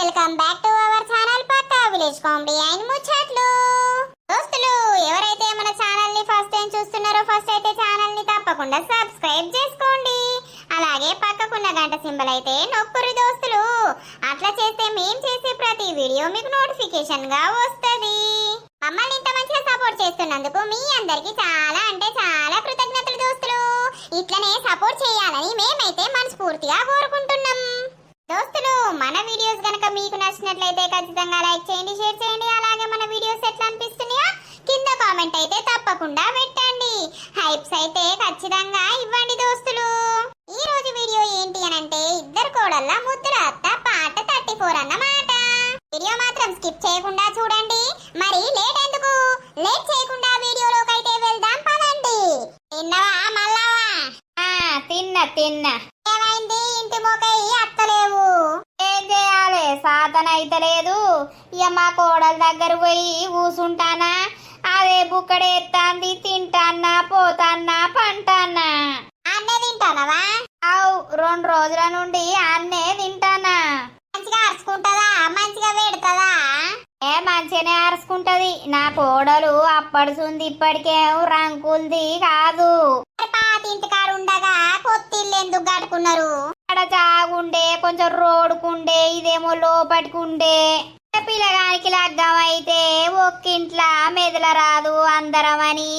Welcome back to our channel Pakka village comedy and Muchatlu. దోస్తులు, ఎవరైతే మన ఛానల్ ని ఫస్ట్ టైం చూస్తున్నారో ఫస్ట్ అయితే ఛానల్ ని తప్పకుండా సబ్స్క్రైబ్ చేసుకోండి. అలాగే పక్కకున్న గంట సింబల్ అయితే నొక్కురి దోస్తులు. అట్లా చేస్తే మేం చేసే ప్రతి వీడియో మీకు నోటిఫికేషన్ గా వస్తది. మమ్మల్ని ఇంత మంచిగా సపోర్ట్ చేస్తున్నందుకు మీ అందరికి చాలా అంటే చాలా కృతజ్ఞతలు దోస్తులు. ఇట్లనే సపోర్ట్ చేయాలని మేమైతే మనస్ఫూర్తిగా కోరుకుంటున్నాం. దోస్తులు, మన వీడియోస్ గనక మీకు నచ్చినట్లయితే ఖచ్చితంగా లైక్ చేయండి, షేర్ చేయండి. అలాగే మన వీడియోస్ ఎట్లా అనిపిస్తున్నాయో కింద కామెంట్ అయితే తప్పకుండా పెట్టండి. హైప్స్ అయితే ఖచ్చితంగా ఇవ్వండి దోస్తులు. ఈ రోజు వీడియో ఏంటి అనంటే ఇద్దరు కోడళ్ళ ముద్దుల అత్త పాట 34 అన్నమాట. వీడియో మాత్రం స్కిప్ చేయకుండా చూడండి. మరి లేట్ ఎందుకు, లేట్ చేయకుండా వీడియోలోకి అయితే వెళ్దాం పదండి. తిన్నవా మల్లవా? తిన్నా. ఏమైంది? ఇంటి మోకయ్యి అత్తలేవు. ఏం చేయాలి, సాతన అయితే లేదు. ఇక మా కోడల దగ్గర పోయి కూసుంటానా, అదే బుక్కడేస్తాంది. తింటానా, పోతానా, పంటానా. అన్నే తింటానవా? అవు, 2 రోజుల నుండి అన్నే తింటానా. మంచిగా అరుచుకుంటదా, మంచిగా పెడతదా? మంచిగానే అరుచుకుంటది. నా కోడలు అప్పడుసుంది, ఇప్పటికే రంకులది కాదు. పాతింటికాడ ఉండగా కొత్తిల్లు ఎందుకు కట్టుకున్నారు? అక్కడ జాగుండే, కొంచెం రోడ్డుకుండే, ఇదేమో లోపటికుండే. పిల్లగానికి లగ్గం అయితే ఒక్కింట్ల మెదల రాదు అందరమని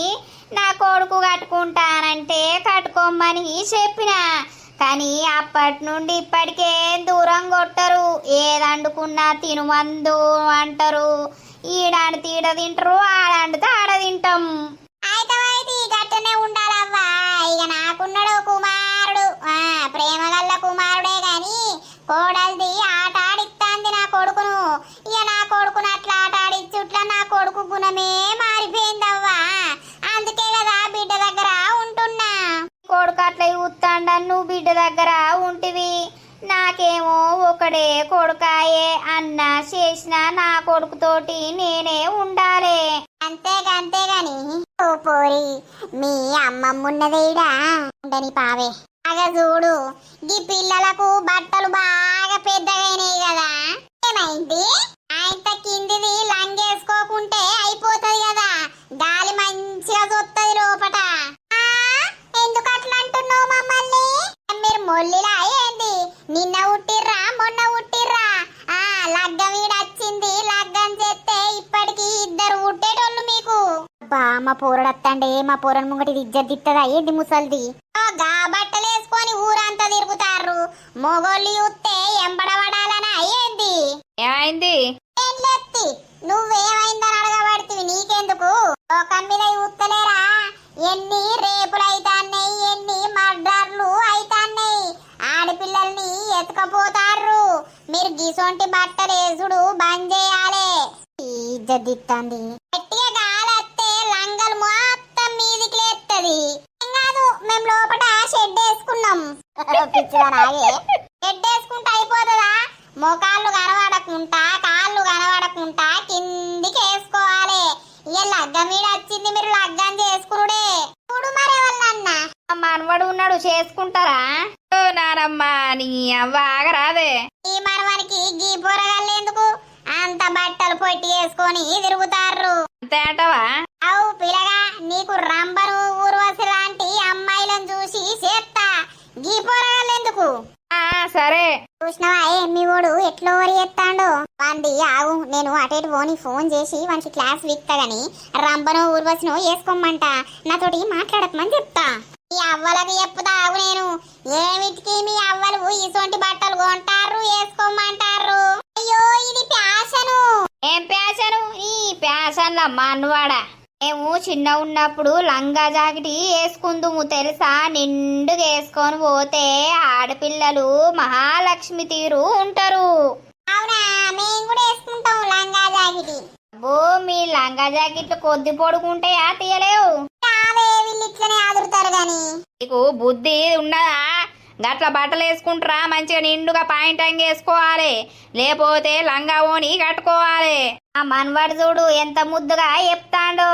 నా కొడుకు కట్టుకుంటానంటే కట్టుకోమని చెప్పిన. కానీ అప్పటి నుండి ఇప్పటికే దూరం కొట్టరు. ఏదండుకున్నా తినుమందు అంటారు. ఈడాండు తీడ తింటారు, ఆడాండు తాడ తింటాం. అయితే గట్టనే ఉండాలవ్వా. ఇక నాకున్నాడు కుమారుడు, ప్రేమగల్ల కుమారుడే గాని కోడల్ది ఆట ఆడిస్తాంది నా కొడుకును. ఇక నా కొడుకును అట్లా ఆట ఆడిచ్చుట్లా నా కొడుకు గుణమే మారిపోయిందవ్వా. అందుకే కదా బిడ్డ దగ్గర ఉంటున్నా. కొడుకు అట్లా చూస్తాండని నువ్వు బిడ్డ దగ్గర ఉంటివి. నాకేమో ఒకడే కొడుకాయే అన్న చేసిన నా కొడుకుతోటి నేనే ఉండాలి. అంతేగాని ఓ పోరి, మీ అమ్మమ్మున్నదేడా ఉండని పావే. బాగా చూడు, ఈ పిల్లలకు బట్టలు బాగా పెద్దగైనాయి కదా. ఏమైంది? ఆయన కిందిది లంగేసుకోకుంటే అయిపోతుంది కదా, గాలి మంచిగా వస్తుంది లోపట. ఎందుకు అట్లా అంటున్నావు మమ్మల్ని? మీరు మొల్లిలా ఏంది? నిన్న ఉట్టిర్రా మొన్న ఉట్టిర్రా? లగ్గం ఈడొచ్చింది, లగ్గం చేస్తే ఇప్పటికి 2 ఉట్టేటోళ్ళు మీకు. మా పోరడత్తండే, మా పోరని ముంగటి ఇజ్జద్దిత్తదా ఏంది ముసల్ది? గా బట్టలు వేసుకొని ఊరంతా తిరుగుతారు. మొగోళ్ళు చూస్తే ఎంబడబడాలనా ఏంది? ఏమైంది? ఏం లేత్తి, నువ్వేమైందని అడగబడితివి, నీకెందుకు? లోకం మీద చూస్తలేరా ఎన్ని రేపులు అయితాన్నాయి, ఎన్ని మర్డర్లు అయితాన్నాయి. ఆడపిల్లల్ని ఎత్తుకపోతారు. మీరు గిసొంటి బట్టలు వేసుడు బంద్ చేయాలి. ఇజ్జద్దిత్తంది. గట్టిగా గాలత్తే లంగలు మొత్తం మీదికి లేత్తది. ఏం కాదు, మేము లోపల షెడ్ వేసుకున్నాం. షెడ్ వేసుకుంటే అయిపోతుందా? మోకాళ్ళు కనబడకుంటా, కాళ్ళు కనబడకుంటా కిందికి వేసుకోవాలి. ఇక లగ్గం మీద వచ్చింది, మీరు లగ్గం చేసుకునుడే. చూడు మరేవల్లన్నా మనవడు ఉన్నాడు, చేసుకుంటారా? నానమ్మ నీ అవ్వ ఆగరాదే. ఈ మనవానికి గీ పొరగల్లేందుకు? అంత బట్టలు పొట్టి వేసుకొని తిరుగుతారు. అంతే అంటవా? అవు పిల్లగా, నీకు రంబను ఊర్వశి లాంటి అమ్మాయిలను చూసి చేస్తా. గీ పొరగల్లేందుకు? సరే. చూసినవా మీ ఓడు ఎట్లో ఎత్తాండో? వాంది ఆగు, నేను అటేటు పోని ఫోన్ చేసి వానికి క్లాస్ వీక్తా గాని రంబను ఊర్వశిను వేసుకోమంట. నాతోటి మాట్లాడకమని చెప్తా. ఈ అవ్వలకి చెప్పుతా ఆగు నేను. ఏమిటికి మీ అవ్వలు ఇసొంటి బట్టలు కొంటారు, వేసుకోమంటారు? అయ్యో, ఇది ప్యాషను. ఏం ప్యాషను? ఈ ప్యాషన్ల మనవాడా. మేము చిన్న ఉన్నప్పుడు లంగా జాకెటి వేసుకుందుము తెలుసా. నిండుగా వేసుకొని పోతే ఆడపిల్లలు మహాలక్ష్మి తీరు ఉంటారు. అవునా, మేము కూడా వేసుకుంటాం లంగా జాకెటి. అబ్బో, మీ లంగా జాకెట్లు కొద్ది పొడుకుంటాయా? తీయలేవు. వీళ్ళు ఇట్లనే ఆదురుతారు గాని. నీకు బుద్ధి ఉన్నదా? గట్ల బట్టలు వేసుకుంటారా? మంచిగా నిండుగా పాయింట్ అంగి వేసుకోవాలి, లేకపోతే లంగా ఓని కట్టుకోవాలి. ఆ మనవాడు చూడు ఎంత ముద్దుగా చెప్తాండో.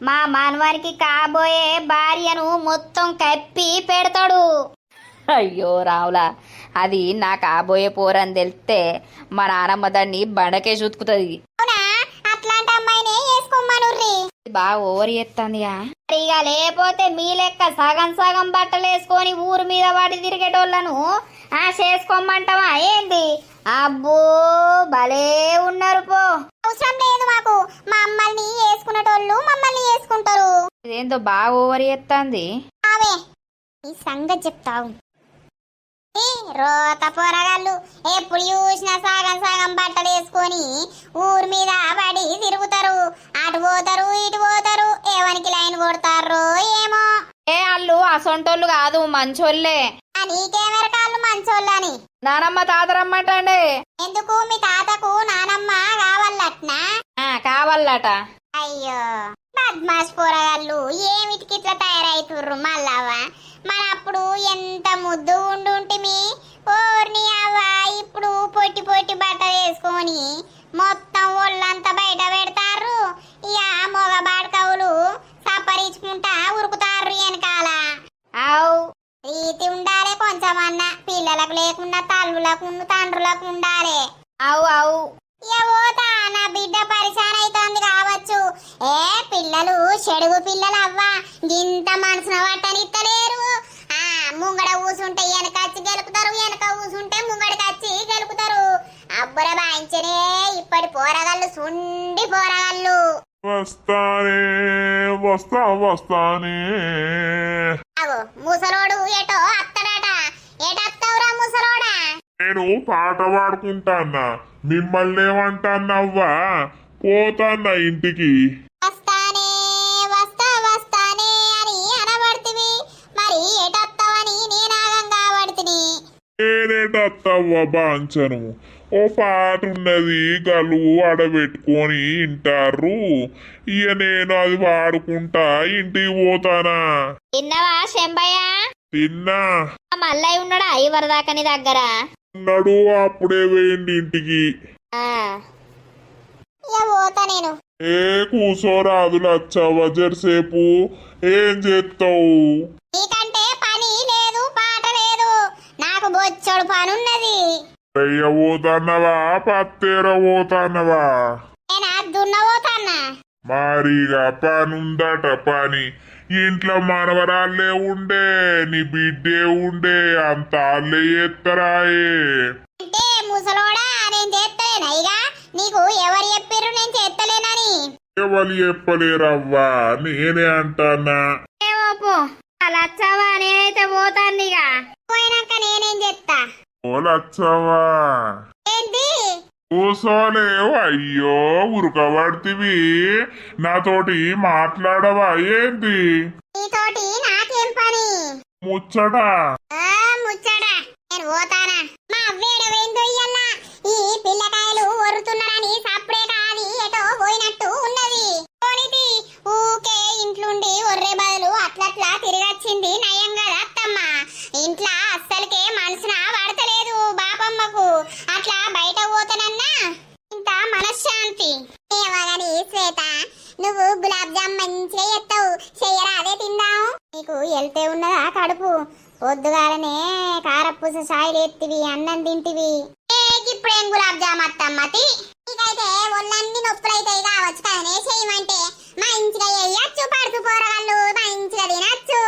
మా మనవానికి కాబోయే భార్యను మొత్తం కప్పి పెడతాడు. అయ్యో రావులా, అది నా కాబోయే పోరని తెలిస్తే మా నానమ్మ దాన్ని బండకే చూతుకుతుంది. అవునా, అట్లాంటి అమ్మాయినే వేసుకోమనుర్రి. బాగా ఓవర్ చేస్తుందిగా. ఇక లేకపోతే మీ లెక్క సగం సగం బట్టలు వేసుకొని ఊరు మీద వాడి తిరిగేటోళ్ళను చేసుకోమంటావా ఏంది? అబ్బో భలే ఉన్నారు పో. అవసరం లేదు మాకు, మమ్మల్ని వేసుకునేటోళ్ళు మమ్మల్ని వేసుకుంటారు. ఇదేందో బాగా ఓవర్ చేస్తుంది. అవే ఈ సంగతి చెప్తావు. రోత పోరగాళ్ళు ఎప్పుడు చూసినా సగం సగం బట్టలు వేసుకొని ఊరి మీద పడి తిరుగుతారు. అటు పోతారు ఇటు పోతారు, ఏవనికి లైన్ కొడతారో ఏమో. వాళ్ళు అసొంటోళ్ళు కాదు, మంచోళ్ళే. నీకేమెరకాళ్ళు మంచోళ్ళని. నానమ్మ తాత రమ్మంటండి. ఎందుకు మీ తాతకు నానమ్మ కావాలట్నా? కావాలట. అయ్యో బద్మాష్ పోరగాళ్ళు ఏమిటికి ఇట్లా తయారైతుర్రు మళ్ళావా. మన అప్పుడు ఎంత ముద్దు ఉండుంటిమి. ఓర్ని అవ్వ ఇప్పుడు పొట్టి పొట్టి బట్టలు వేసుకొని మొత్తం ఒళ్ళంతా బయట పెడతారు. ఇక మొగ బాడకవులు సపరించుకుంటా ఉరుకుతారు వెనకాల. అవు రీతి ఉండాలి కొంచెమన్నా, పిల్లలకు లేకుండా తల్లులకు తండ్రులకు ఉండాలి. అవు అవు పోతా నా బిడ్డ పరిశాన్ అవుతోంది కావచ్చు. పిల్లలు చెడుగు పిల్లలు అవ్వా, గింత మనసున పట్టనిత్తలేరు. ముంగడ కూసుంటే వెనకచ్చి గెలుపుతారు, వెనక కూసుంటే ముంగడికచ్చి గెలుపుతారు. అబ్బుర బాయించనే ఇప్పటి పోరగాళ్ళు సుండి పోరగాళ్ళు. వస్తానే వస్తానే. అగో ముసలోడు ఎటో అత్తడట. ఎటత్తవురా ముసలోడా? నేను పాట పాడుకుంటాన్నా, మిమ్మల్ని ఏమంటాన్నవ్వా? పోతాన్నా ఇంటికి. వస్తానే వస్తానే అని అనబడుతుంది. మరి ఎటత్తవని నేనాగం కాబడుతుంది. నేనేటత్తవ్వ బాంచను. ఓ పాట ఉన్నది, గలు ఆడబెట్టుకొని ఇంటారు. ఇక నేను అది వాడుకుంటా ఇంటికి పోతానా. తిన్నవా శంభయ్య? తిన్నా. మల్లయ్య ఉన్నాడా ఇవరిదాకా నీ దగ్గర? ఉన్నాడు, అప్పుడే వేయండి ఇంటికి. పోతా నేను. కూసోరాదు లచ్చవ్వ, జరసేపు ఏం చేస్తావు? నీకంటే పని లేదు పాట లేదు, నాకు బొచ్చడు పనున్నది. అయ్య పోతాన్నవా, పత్తేర పోతాన్నవా? నేనా దున్నపోతాన్నా. మారిగా పనుందట. పని ఇంట్లో మనవరాళ్ళే ఉండే, నీ బిడ్డే ఉండే, అంత అల్లే ఎత్తరాయే. అంటే ముసలోడా నేను చేస్తలేనా? ఇక నీకు ఎవరు చెప్పిర్రు నేను చేస్తలేనని? ఎవరు చెప్పలేరవ్వా, నేనే అంటానా. ఏమో పో, లచ్చవ్వా నేనైతే పోతాను. ఇక పోయినాక నేనేం చేస్తా? ఓ లచ్చవ్వా, ఏంటి కూసోలేవు? అయ్యో ఉరకబడితివి, నాతోటి మాట్లాడవా ఏంది? నీతోటి నాకేం పని? ముచ్చటా? ముచ్చడా? నేను పోతానా? మా అవ్వేడవేందో ఇయ్యల్లా ఈ పిల్లకాయలు ఒరుతున్నారని సప్పుడే కాది ఎటో పోయినట్టు ఉన్నది. పోనిది, ఊకే ఇంట్లుండి ఒర్రే బదులు అట్లట్లా తిరిగొచ్చింది నయం కదా అత్తమ్మ. ఇంట్లో అస్సలకే మనసున పడతలేదు బాపమ్మకు. అట్లా బయట పోతానన్నా ఇంత మనశ్శాంతి. ఏమగాని శ్వేత, నువ్వు గులాబ్ జామ్ మంచిగా చేస్తావు, చెయ్యరాదే తిందాం. నీకు వెళ్తే ఉన్నదా కడుపు? పొద్దుగాలనే కారపూస సాయిలు ఎత్తివి, అన్నం తింటివి. ఇప్పుడేం గులాబ్ జామ్ అత్తమ్మతి? నీకైతే ఒళ్ళన్ని నొప్పులైతాయి కావచ్చు కదనే చేయమంటే. మంచిగా వేయచ్చు, పడుతు పోరగాళ్ళు మంచిగా తినచ్చు.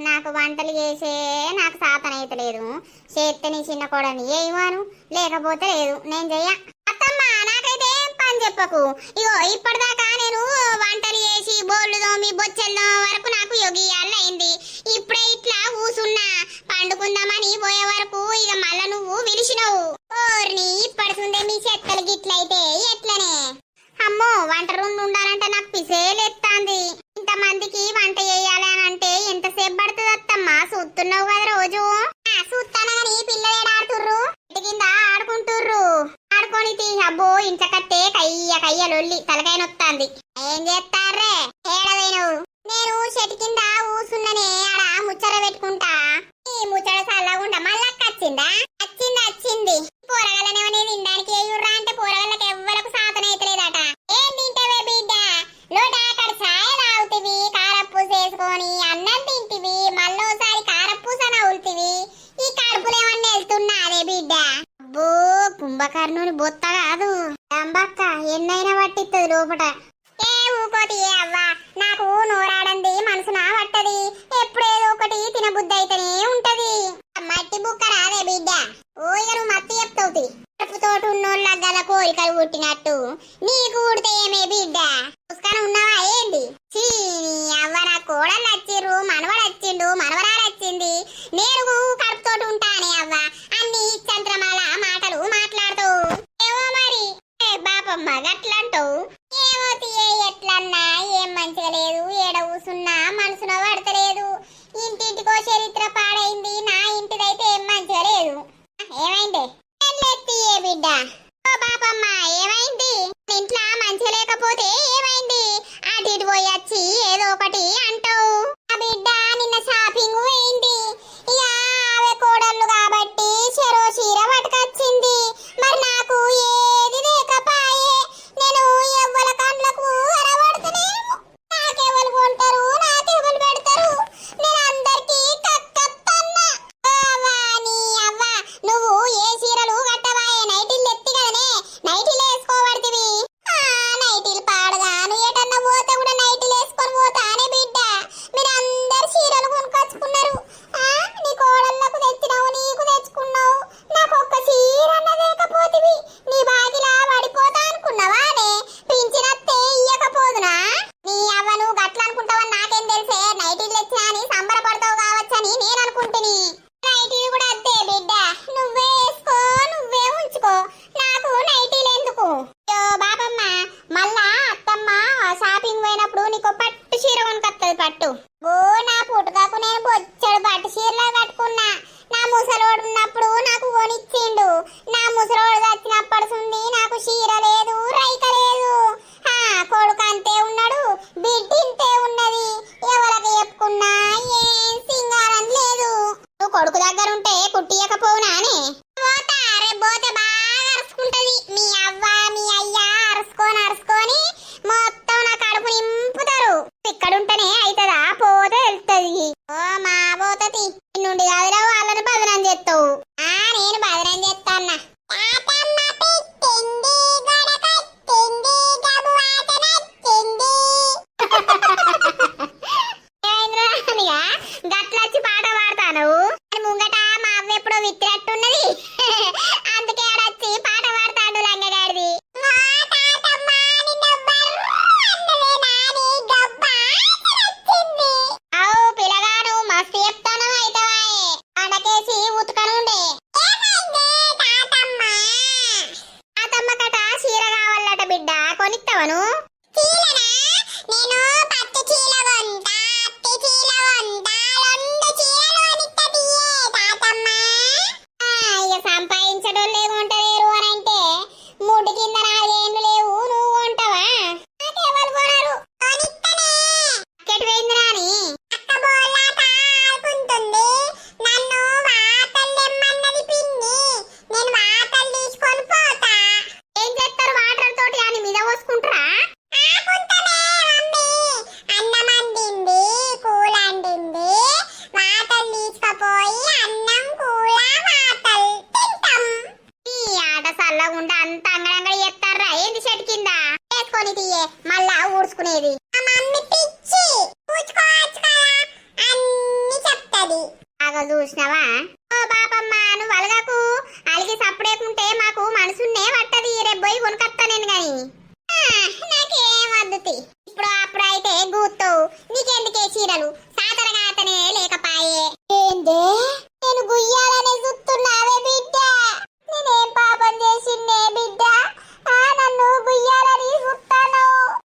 నాకు వంటలు చేసే నాకు సాతనైతే లేదు. చేత్తని చిన్న కొడని ఏమను, లేకపోతే లేదు, నేను చెయ్య. అత్తమ్మ నాకైతే పని చెప్పకు. ఇగో ఇప్పటిదాకా నేను వంటలు చేసి బోళ్ళు తోమి బొచ్చెల్లో వరకు నాకు యోగియాలైంది. ఇప్పుడే ఇట్లా కూసున్నా, పండుకుందామని పోయే వరకు ఇక మళ్ళా నువ్వు పిలిచినవు. ఓర్ని ఇప్పటికుందే మీ చెత్తలు గిట్లయితే ఎట్లనే? అమ్మో, వంట రూమ్ ఉండాలంటే నాకు పిసేలెత్తాంది. ఇంతమందికి వంట చేయాలి అని అంటే ఎంతసేపు పడుతుంది అత్తమ్మా? చూస్తున్నావు కదా రోజు. చూస్తాను కానీ పిల్లలు ఆడుతుర్రు, ఇంటి కింద ఆడుకుంటుర్రు. ఆడుకొని అబ్బో ఇంట్లకట్టే కయ్య లొల్లి తలకాయ నొత్తాంది. ఏం చేస్తారే? ఏడవేను నేను చెట్టు కింద కూసున్ననే, ఆడ ముచ్చట పెట్టుకుంటా. ఈ ముచ్చట చల్లగుండా మళ్ళక్కచ్చిందా? వచ్చింది. పోరగాళ్ళనేమో తినడానికి ఏయుర్రా అంటే పోరగాళ్ళకి ఎవ్వరకు సాతనైతలేదట. ఏం తింటావే బిడ్డ? లోట అక్కడ ఛాయ తాగుతివి, కారపూస వేసుకొని అన్నం తింటివి, మళ్ళోసారి కారపూస కుంభకర్ణుని బొత్త కాదు అంబక్క ఎన్నైనా పట్టిస్తుంది లోపట. ఏ ఊకోటి ఏ అవ్వా, నాకు నోరాడంది మనసున పట్టది, ఎప్పుడేదో ఒకటి తినబుద్ధి అయితేనే ఉంటది. మట్టి బుక్క రాదే బిడ్డ, ఓ ఇక నువ్వు మత్తి చెప్తావుతి. కడుపుతోటి ఉన్నోళ్ళ గల కోరికలు పుట్టినట్టు నీకు ఊడితే ఏమే బిడ్డ, పుస్తకం ఉన్నావా ఏంది? అవ్వ నా కోడళ్ళు వచ్చిర్రు, మనవడు వచ్చిండు, మనవరాలు వచ్చింది, నేను కడుపుతోటి ఉంటానే అవ్వ అన్ని చంద్రమాల మాటలు మాట్లాడుతావు. ఏమో మరి బాపమ్మ గట్లంటావు. ఏమో తీయే ఎట్లన్నా ఏం మంచిగా లేదు, ఏడ కూసున్నా మనసున పడతలేదు. ఇంటింటికో చరిత్ర పాడైంది, నా ఇంటిదైతే ఏం మంచిగా లేదు. ఏమైంది తీయే బిడ్డ? ఓ బాపమ్మ ఏమైంది? ఇంట్లో మంచిగా లేకపోతే ఏమైంది? అటు ఇటు పోయి వచ్చి ఏదో ఒకటి అంటావు. ఆ బిడ్డ నిన్న షాపింగ్ పోయింది, ఇక ఆమె కోడళ్ళు కాబట్టి చెరో చీర పట్టుకొచ్చింది. మరి నాకు ఏది లేకపాయే, నేను ఎవ్వల కండ్లకు అరవడతలేను. నాకెవరు కొంటారు, నాకెవరు పెడతారు? నేను అందరికి కక్కత్తన్నా. అవ్వ నువ్వు ఏ చీరలు కట్టవాయే? నైటీలు ఎత్తి కదనే నైటీలు వేసుకోబడుతుంది. నైటీలు పాడగాను ఎటన్నా పోతే కూడా నైటీలు వేసుకొని పోతానే బిడ్డ. మీరు అందరు చీరలు కొనుకొచ్చుకున్నారు, నీ కోడళ్ళకు తెచ్చినావు, నీకు తెచ్చుకున్నావు, నాకు ఒక్క చీర లేకపోతివి. నీ బాగిలా పడిపోతా అనుకున్నావానే? పింఛనత్తే ఇయ్యకపోదునా? నీ అవ్వ నువ్వు గట్ల అనుకుంటావని నాకేం తెలిసే? నైటీలు తెచ్చినా అని సంబరపడతావు కావచ్చని నేను అనుకుంటుని. నైటీలు కూడా అద్దే బిడ్డ, నువ్వే వేసుకో, నువ్వే ఉంచుకో, నాకు నైటీలు ఎందుకు? బాబమ్మ మళ్ళా అత్తమ్మ షాపింగ్ పోయినప్పుడు నీకు పట్టు చీర కొనుకొత్తది. పట్టు ఓ నా పుట్టుకకు నేను బొచ్చడు పట్టు చీరలా కట్టుకున్నా. నా ముసలోడు ఉన్నప్పుడు నాకు కొనిచ్చిండు, నా ముసలోడు వచ్చినప్పటి నుండి నాకు చీర లేదు, రైక లేదు. కొడుకు అంతే ఉన్నాడు, బిడ్డ ఇంతే ఉన్నది. ఎవరికి చెప్పుకున్నా ఏం సింగారం లేదు. నువ్వు కొడుకు దగ్గర ఉంటే కుట్టియకపోవునా అని పోతా. రేపు పోతే బాగా అరుచుకుంటది మీ అవ్వ మీ అయ్య, అరుచుకొని మొత్తం నా కడుపు నింపుతారు. ఇక్కడుంటేనే అవుతుందా, పోతే వెళ్తుంది. ఓ మా పోతది నుండి కాదురా, వాళ్ళని బదనం చేస్తావు. నేను బదనం చేస్తాన్నా. గట్లొచ్చి పాట పాడతాను ముంగట మా అవ్వ ఎప్పుడో విత్తినట్టున్నది, అందుకే ఆడొచ్చి పాట పాడతాడు లంగగాడిది. అవు పిల్లగాను మస్తు చెప్తాను అయితవాయే, అడకేసి ఉతుకనుండే. తాతమ్మ కట చీర కావాలట బిడ్డ, కొనిస్తావను? సంపాదించడం లేకుంటలేరు అని అంటే ముడ్డు కింద 4 ఏళ్ళు లేవు, నువ్వు కొంటావా? నాకెవరు కొనరు. అక్కటి పోయింది రాని నన్ను వాతలు తెమ్మన్నది పిన్ని, నేను వాతలు తీసుకొని పోతా. ఏం చేస్తారు వాటర్ తోటి అని మీద పోసుకుంటారా? అన్నం అండింది, కూల అండింది, వాతలు తీసుకుపోయి అన్నం కూల వాతలు తింటాం. ఈ ఆట చల్లగుండా అంత అంగడంగడి చేస్తారా ఏంది? చెట్టు కింద వేసుకొని తీయే మళ్ళా ఊడ్చుకునేది. మమ్మీ పిచ్చి ఊడ్చుకోవచ్చు కదా అన్ని చెప్తది. బాగా చూసినావా? ఓ బాపమ్మ నువ్వు అలగకు, అలిగి సప్పుడేకుంటే మాకు మనసున్నే పట్టది. రేపు పోయి కొనుకొస్తా నేను గాని. నాకేం వద్దుతి, ఇప్పుడు అప్పుడు అయితే గూత్తవు. నీకెందుకే చీరలు? సాతరగాతనే లేకపాయే. ఏందే నేను గుయ్యాలనే చూస్తున్నావే బిడ్డ? నేనేం పాపం చేసిందే బిడ్డ? నన్ను గుయ్యాలని చూస్తాను.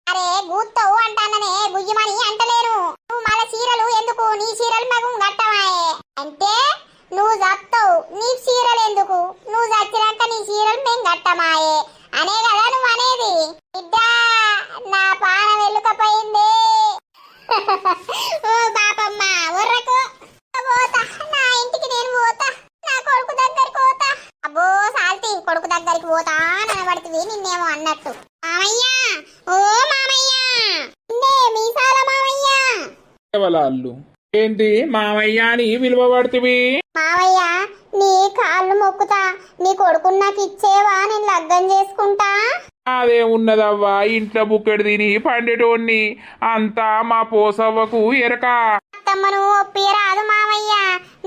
అరే గూత్తవు అంటాననే, గుయ్యమని అంటలేను. నువ్వు మళ్ళా చీరలు ఎందుకు? నీ చీరలు మగం గట్టమాయే అంటే నువ్వు చస్తావు, నీ చీరలు ఎందుకు? నువ్వు చచ్చినాక నీ చీరలు మేము గట్టమాయే అనే కదా నువ్వు అనేది. బిడ్డ నా పానం వెలుకపోయింది. ఓ బాపమ్మ ఉర్రకు పోతా, నా ఇంటికి నేను పోతా, నా కొడుకు దగ్గరికి పోతా. అబ్బో సాల్తి కొడుకు దగ్గరికి పోతా అనబడుతుంది నిన్నేమో అన్నట్టు. మామయ్య ఓ మామయ్య, మీసాల మామయ్య. వాళ్ళు ఏంటి మామయ్య అని పిలువబడుతుంది? మావయ్య నీ కాళ్ళు మొక్కుతా, నీ కొడుకుని నాకు ఇచ్చేవా, నేను లగ్గం చేసుకుంటా. అదేమున్నదవ్వా, ఇంట్లో బుక్కడి తిని పండేటోన్ని అంతా మా పోసవ్వకు ఎరక. అత్తమ్మను ఒప్పియరాదు మామయ్య,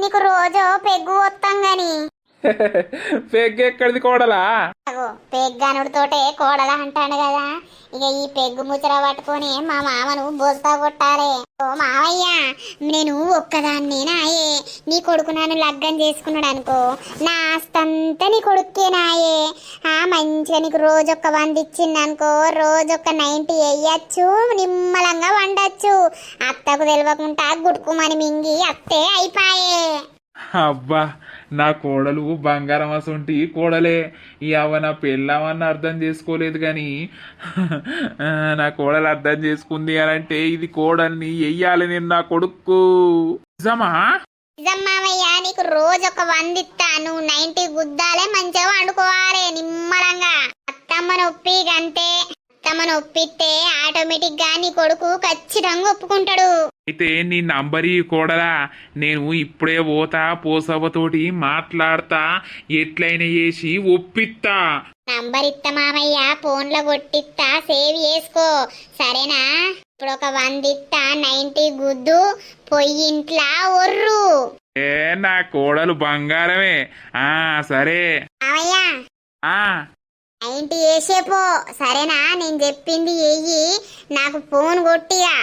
నీకు రోజు పెగ్గు వస్తాం గాని. పెగ్గెక్కడిది కోడలా? అగో పెగ్గనుడితోటే కోడల అంటాడు కదా, ఇక ఈ పెగ్గు ముచ్చట పట్టుకొని మా మామను బోల్తా కొట్టాలి. ఓ మావయ్య, నేను ఒక్కదాన్ని నాయే, నీ కొడుకు నన్ను లగ్గం చేసుకున్నాడు అనుకో, నా ఆస్తంతా నీ కొడుకే నాయే. మంచిగా నీకు రోజొక్క 100 ఇచ్చింది అనుకో, రోజొక్క 90 వేయచ్చు, నిమ్మలంగా వండచ్చు. అత్తకు తెలియకుండా గుడుకుమని మింగి అత్తే అయిపాయే. అబ్బా, నా కోడలు బంగారం అసొంటి కోడలే. ఈ అవ్వ నా పెళ్ళామని అర్థం చేసుకోలేదు కానీ నా కోడలు అర్థం చేసుకుంది అని అంటే ఇది కోడల్ని వెయ్యాలి నేను నా కొడుకు. నిజమా? నిజం మామయ్య, నీకు రోజొక్క 100 ఇస్తా, నువ్వు 90 గుద్దాలే, మంచిగా వండుకోవాలి నిమ్మలంగా. అత్తమ్మను ఒప్పి గంతే, అత్తమ్మను ఒప్పిస్తే ఆటోమేటిక్ గా నీ కొడుకు ఖచ్చితంగా ఒప్పుకుంటాడు. అయితే నీ నంబర్ ఈ కోడలా, నేను ఇప్పుడే పోతా, పోసవ్వతోటి మాట్లాడతా, ఎట్లయినా చేసి ఒప్పిస్తా. నంబర్ ఇత్త మామయ్య, ఫోన్ లో కొట్టిస్తా, సేవ్ చేసుకో సరేనా. ఇప్పుడు ఒక 100 ఇత్తా, 90 గుద్దు, పొయ్యి ఇంట్లో ఒర్రు. ఏ నా కోడలు బంగారమే. సరే మామయ్య ఆ 90 వేసేపో సరేనా, నేను చెప్పింది ఎయ్యి, నాకు ఫోన్ కొట్టిగా.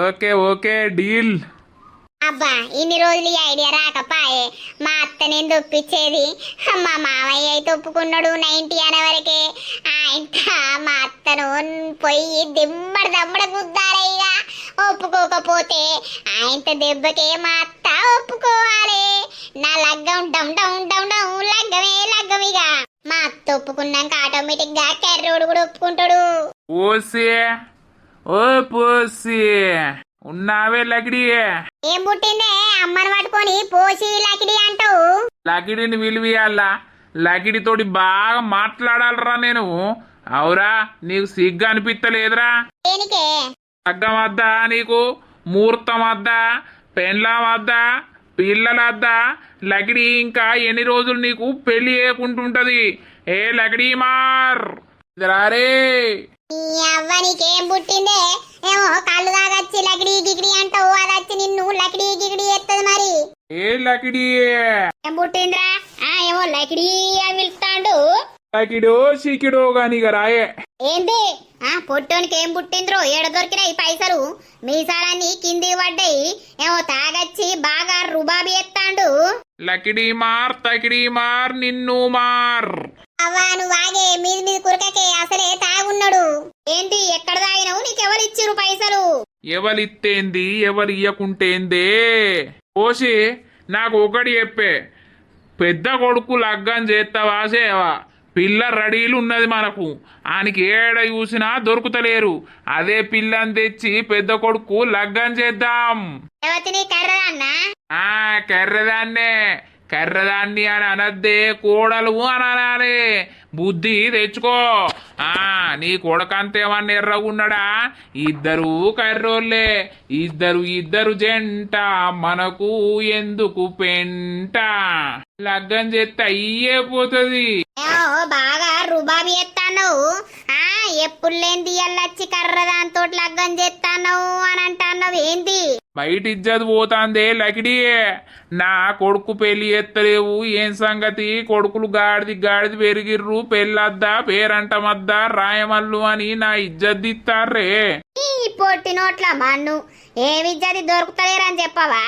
Okay okay deal. అబ్బా, ఇన్ని రోజులు ఈ ఐడియా రాకపాయే, మా అత్త నేను ఒప్పించేది. మా మామయ్య అయితే ఒప్పుకున్నాడు 90 అనే వరకే. మా అత్తను పొయ్యి దమ్మడ గుద్దారే. ఇక ఒప్పుకోకపోతే ఆయనతో దెబ్బకే మా అత్త ఒప్పుకోవాలి. నా లగ్గం డమ్ డమ్ డమ్ డమ్ లగ్గం ఇక. మా అత్త ఒప్పుకున్నాక ఆటోమేటిక్ గా కర్రోడు కూడా ఒప్పుకుంటాడు. ఓసే ఓ పోసి ఉన్నావే లకిడి? ఏం పుట్టిందే అమ్మని పట్టుకొని పోసి లకిడి అంటావు? లకిడిని విలువియాలా, లకిడితోటి బాగా మాట్లాడాలరా నేను. అవురా, నీకు సిగ్గు అనిపిస్తలేదురా? దేనికే? లగ్గం వద్దా నీకు? ముహూర్తం వద్దా? పెండ్లం వద్దా? పిల్లలద్దా? లకిడి ఇంకా ఎన్ని రోజులు నీకు పెళ్లి చేయకుంటుంటది? ఏ లకిడి మార్ రారే. నీ అవ్వ నీకేం పుట్టిందే? ఏమో కళ్ళు తాగచ్చి లకిడి గిగిడి అంటావు, అది వచ్చి నిన్ను లకిడి గిగిడి ఎత్తది. మరి ఏ లకిడి ఏం పుట్టిందిరా? ఏమో లకిడి అని పిలుస్తాడు. లకిడో సికిడో గాని రాయే. ఏంటి పొట్టోనికి ఏం పుట్టింద్రో? ఏడ దొరికినాయి పైసలు? మీసాలన్నీ కింది పడ్డాయి, ఏమో తాగచ్చి బాగా రుబాబి ఎత్తాండు. లకిడి మార్ తకిడి మార్ నిన్ను మార్. అవ్వా నువ్వు వాగే, మీద కురకకే, అసలే తాగున్నాడు. ఏంటి ఎక్కడ తాగినావు? నీకెవరు ఇచ్చిరు పైసలు? ఎవరిత్తేంది ఎవరు ఇయ్యకుంటేందే? పోసి నాకు ఒకటి చెప్పే, పెద్ద కొడుకు లగ్గం చేస్తావా సేవా? పిల్ల రెడీలు ఉన్నది మనకు, ఆయనకి ఏడ చూసినా దొరుకుతలేరు. అదే పిల్లని తెచ్చి పెద్ద కొడుకు లగ్గం చేద్దాం. కర్రదాన్నా? కర్రదాన్నే. కర్రదాన్ని అని అనద్దే, కోడలు అని అనాలి. బుద్ధి తెచ్చుకో. నీ కొడకంతేమన్నా ఎర్రగున్నాడా? ఇద్దరు కర్రోళ్ళే, ఇద్దరు జంట, మనకు ఎందుకు పెంట? లగ్గం చేస్తే అయ్యే పోతుంది. బాగా రుబాబి ఎత్తాను. ఎప్పుడు లేని ఎల్లొచ్చి కర్ర దాంతో లగ్గం చేస్తాను అని అంటావు ఏంటి? బయట ఇజ్జత్ పోతాందే లకిడియే. నా కొడుకు పెళ్లి ఎత్తలేవు, ఏం సంగతి? కొడుకులు గాడిది పెరిగిర్రు, పెళ్ళద్దా పేరంటమద్దా రాయమల్లు అని నా ఇజ్జత్ ఇస్తారే. పొట్టి నోట్ల మన్ను ఏమి ఇజ్జతి దొరుకుతలేరని చెప్పవా?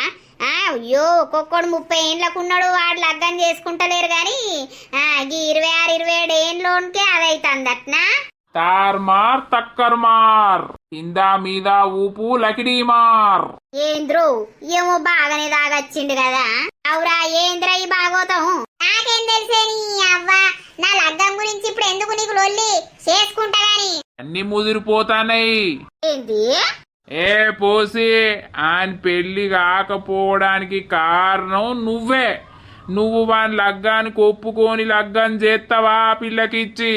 అయ్యో ఒక్కొక్కడు 30 ఏండ్లకున్నాడు, వాడు లగ్గం చేసుకుంటలేరు గాని 26 27 ఏండ్లోనికే అదైతుంది అట్నా? తార్మార్ తక్కర్మార్, కింద మీద ఊపు లకిడి మార్. ఏంద్రు ఏమో బాగానే తాగొచ్చిండు కదా. అవురా ఏంద్ర ఈ భాగవతం? నాకేం తెలిసే నీ అవ్వ. నా లగ్గం గురించి ఇప్పుడు ఎందుకు నీకు లొల్లి? చేసుకుంటా గాని అన్ని ముదిరిపోతానాయి. ఏంటి? ఏ పోసి, ఆయన పెళ్లి కాకపోవడానికి కారణం నువ్వే. నువ్వు వాని లగ్గానికి ఒప్పుకొని లగ్గం చేస్తావా పిల్లకిచ్చి?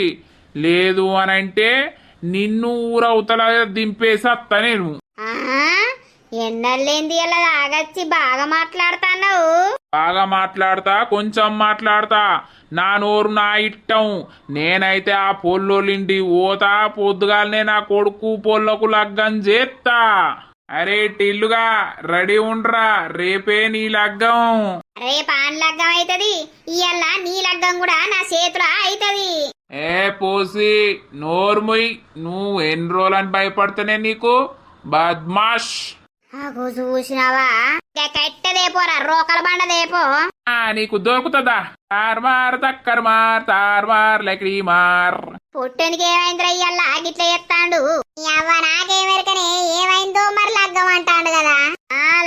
లేదు అనంటే నిన్ను ఊరవతల దింపేసత్తా నేను. ఎన్నెళ్ళేంది అలా ఆగచ్చి బాగా మాట్లాడుతున్నావు. బాగా మాట్లాడతా కొంచెం మాట్లాడతా, నా నోరు నా ఇట్టం. నేనైతే ఆ పొల్లోలింటి పోతా, పొద్దుగాలనే నా కొడుకు పొల్లకు లగ్గం చేస్తా. అరే టిల్లుగా రెడీ ఉండ్రా, రేపే నీ లగ్గం. రేపు ఆన్ లగ్గం అవుతుంది, ఇయ్యాల నీ లగ్గం కూడా నా చేతుల అవుతుంది. ఏ పోసి నోర్ముయ్, నువ్వు ఎన్ని రోజులని భయపడితేనే నీకు బద్మాష్. నాకు చూసినావా కట్టదేపోరా రోకల బండదేపో. నీకు దొరుకుతుందా? తార్మార్ తక్కర్ మార్ తార్మార్ లెక్కడి మార్. పుట్టనికి ఏమైందిరా ఇయ్యాల గిట్ల చెప్తాండు. అవ్వ నాకేమెరకనే ఏమైందో మరి లగ్గం అంటాడు కదా.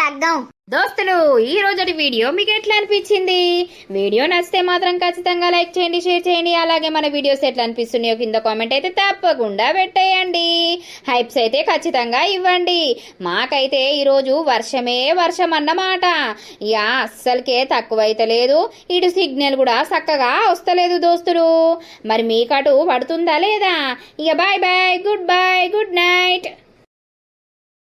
లగ్గం. దోస్తులు, ఈ రోజటి వీడియో మీకు ఎట్లా అనిపించింది? వీడియో నచ్చితే మాత్రం ఖచ్చితంగా లైక్ చేయండి, షేర్ చేయండి. అలాగే మన వీడియోస్ ఎట్లా అనిపిస్తున్నాయో కింద కామెంట్ అయితే తప్పకుండా పెట్టేయండి. హైప్స్ అయితే ఖచ్చితంగా ఇవ్వండి. మాకైతే ఈరోజు వర్షమే వర్షం అన్నమాట. ఇక అస్సలకే తక్కువైతే లేదు, ఇటు సిగ్నల్ కూడా చక్కగా వస్తలేదు దోస్తులు. మరి మీకటు పడుతుందా లేదా? ఇక బాయ్ బాయ్, గుడ్ నైట్.